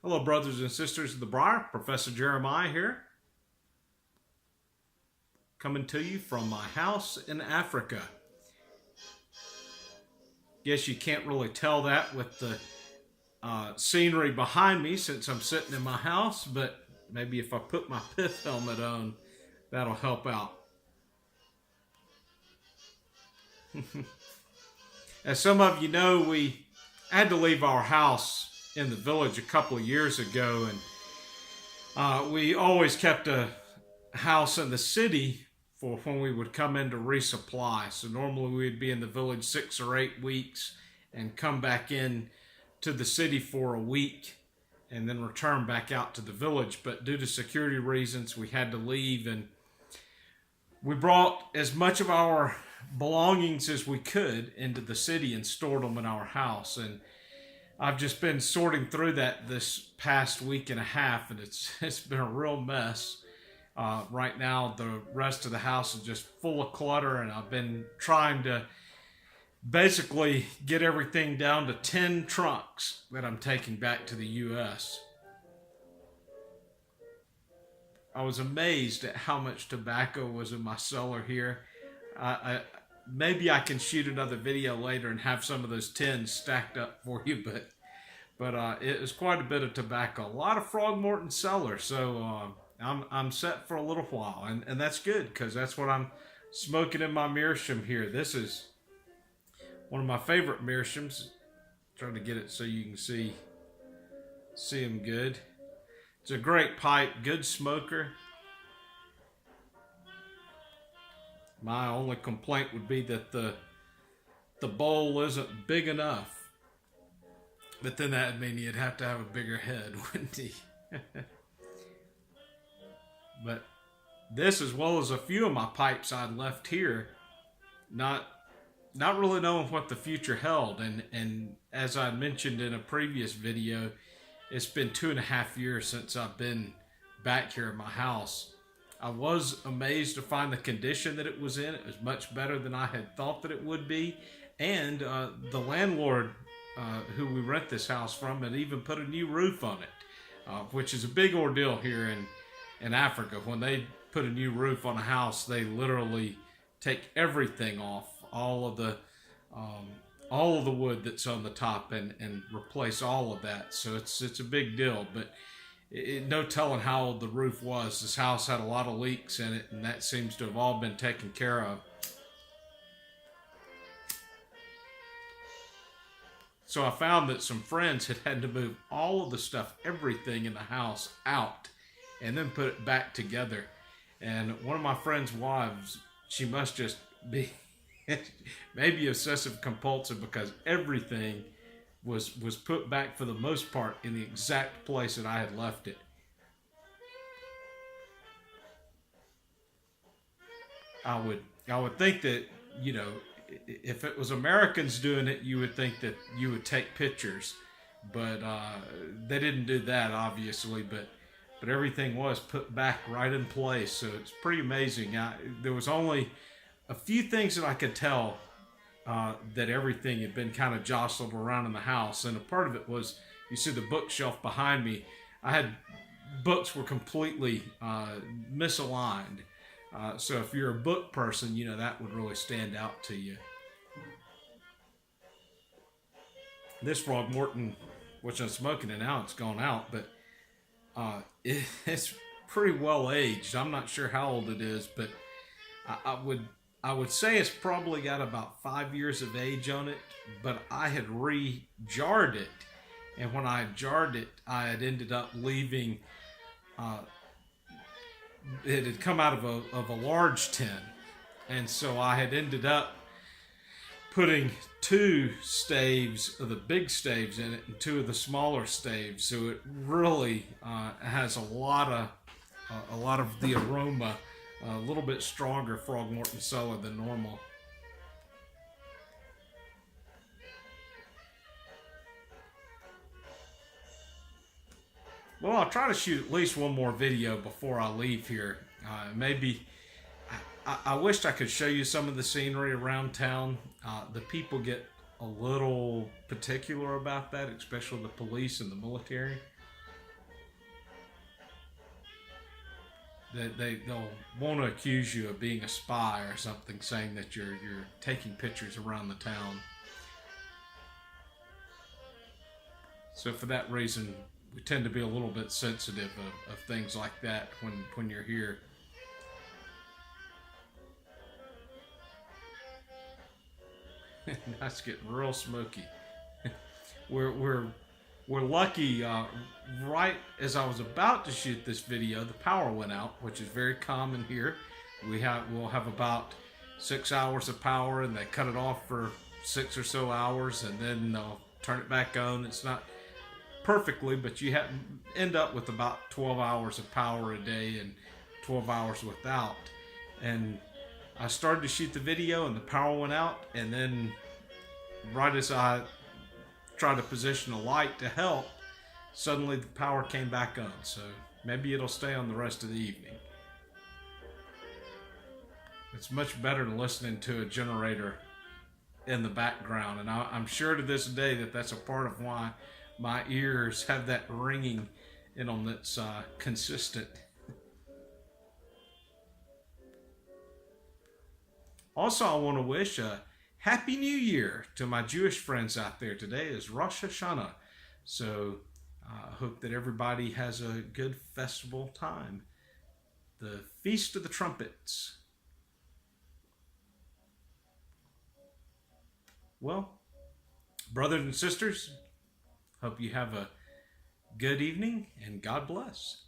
Hello, brothers and sisters of the Briar. Professor Jeremiah here, coming to you from my house in Africa. Guess you can't really tell that with the scenery behind me since I'm sitting in my house, but maybe if I put my pith helmet on, that'll help out. As some of you know, we had to leave our house in the village a couple of years ago, and we always kept a house in the city for when we would come in to resupply. So normally we'd be in the village 6 or 8 weeks and come back in to the city for a week and then return back out to the village. But due to security reasons, we had to leave, and we brought as much of our belongings as we could into the city and stored them in our house. And I've just been sorting through that this past week and a half, and it's been a real mess. Right now, the rest of the house is just full of clutter, and I've been trying to basically get everything down to 10 trunks that I'm taking back to the U.S. I was amazed at how much tobacco was in my cellar here. Maybe I can shoot another video later and have some of those tins stacked up for you, but it was quite a bit of tobacco. A lot of Frogmorton Cellar, so I'm set for a little while, and that's good because that's what I'm smoking in my meerschaum here. This is one of my favorite meerschaums. Trying to get it so you can see them good. It's a great pipe, good smoker. My only complaint would be that the bowl isn't big enough. But then that would mean you'd have to have a bigger head, wouldn't he? But this, as well as a few of my pipes I'd left here, not really knowing what the future held. And as I mentioned in a previous video, it's been 2.5 years since I've been back here at my house. I was amazed to find the condition that it was in. It was much better than I had thought that it would be. And the landlord who we rent this house from had even put a new roof on it, which is a big ordeal here in Africa. When they put a new roof on a house, they literally take everything off, all of the wood that's on the top, and replace all of that. So it's a big deal, but no telling how old the roof was. This house had a lot of leaks in it, and that seems to have all been taken care of. So I found that some friends had to move all of the stuff, everything in the house out, and then put it back together. And one of my friend's wives, she must just be maybe obsessive compulsive, because everything was put back for the most part in the exact place that I had left it. I would think that, you know, if it was Americans doing it, you would think that you would take pictures, but they didn't do that, obviously. But everything was put back right in place, so it's pretty amazing. There was only a few things that I could tell that everything had been kind of jostled around in the house, and a part of it was, you see the bookshelf behind me. I had books were completely misaligned. So if you're a book person, you know, that would really stand out to you. This Frogmorton, which I'm smoking it now, it's gone out, but it's pretty well aged. I'm not sure how old it is, but I would say it's probably got about 5 years of age on it. But I had re-jarred it, and when I jarred it, I had ended up leaving. It had come out of a large tin, and so I had ended up putting 2 staves of the big staves in it and 2 of the smaller staves. So it really has a lot of the aroma, a little bit stronger Frogmorton Cellar than normal. Well, I'll try to shoot at least one more video before I leave here. Maybe I wished I could show you some of the scenery around town. The people get a little particular about that, especially the police and the military. They'll want to accuse you of being a spy or something, saying that you're taking pictures around the town. So for that reason, we tend to be a little bit sensitive of things like that when you're here. Now it's getting real smoky. we're we're we're lucky. Right as I was about to shoot this video, the power went out, which is very common here. We'll have about 6 hours of power, and they cut it off for 6 or so hours, and then they'll turn it back on. It's not perfectly, but you end up with about 12 hours of power a day and 12 hours without. And I started to shoot the video, and the power went out, and then right as I tried to position a light to help, suddenly the power came back on. So maybe it'll stay on the rest of the evening. It's much better than listening to a generator in the background, and I'm sure to this day that that's a part of why my ears have that ringing in them that's consistent. Also, I want to wish a Happy New Year to my Jewish friends out there. Today is Rosh Hashanah, so I hope that everybody has a good festival time. The Feast of the Trumpets. Well, brothers and sisters, hope you have a good evening, and God bless.